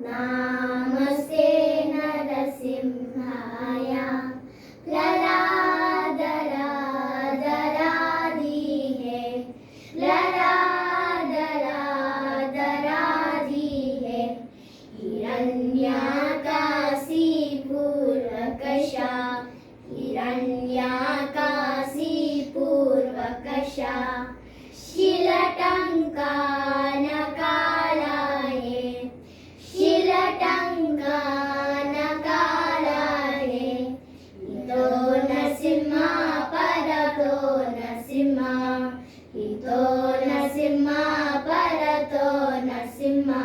नामस्ते नरसिंहाय ललादरादराधी है ललादरादराधी है हिरण्याकाशीपूर्वकशा हिरण्याकाशीपूर्वकशा शिलटङ्कानकालाये शिलटङ्कानकालाये इतो नरसिंहा परतो नरसिंहा इतो नरसिंहा परतो नरसिंहा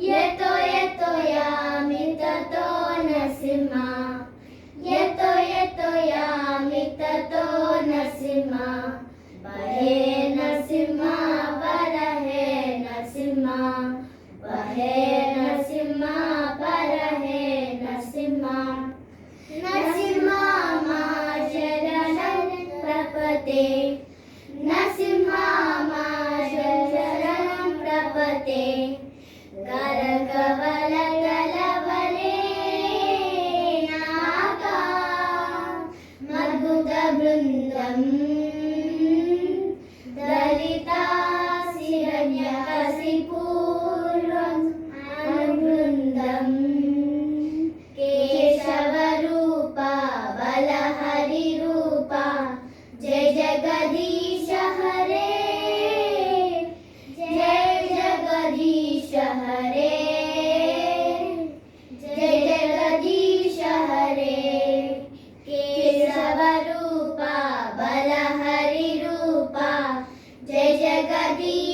यतो यतो यामि ततो नरसिंहा यतो यतो यामि ततो नरसिंहा बहे नरसिंहा बरहे नरसिंहा बहे नरसिंहा बरहे नरसिंहा नरसिंहा मां शरणं प्रपते नरसिंहा मां शरणं प्रपते करकवलकलवले नाका मद्भुतबृन्दम् दलिताशिरण्यकशिपूर्वम् अनुवृन्दम् केशवरूपा बलहरिरूपा जय जगदीश हरे जय जगदीश हरे जय जगदीश हरे केशवरूपा बलहरिरूपा जय जगदीश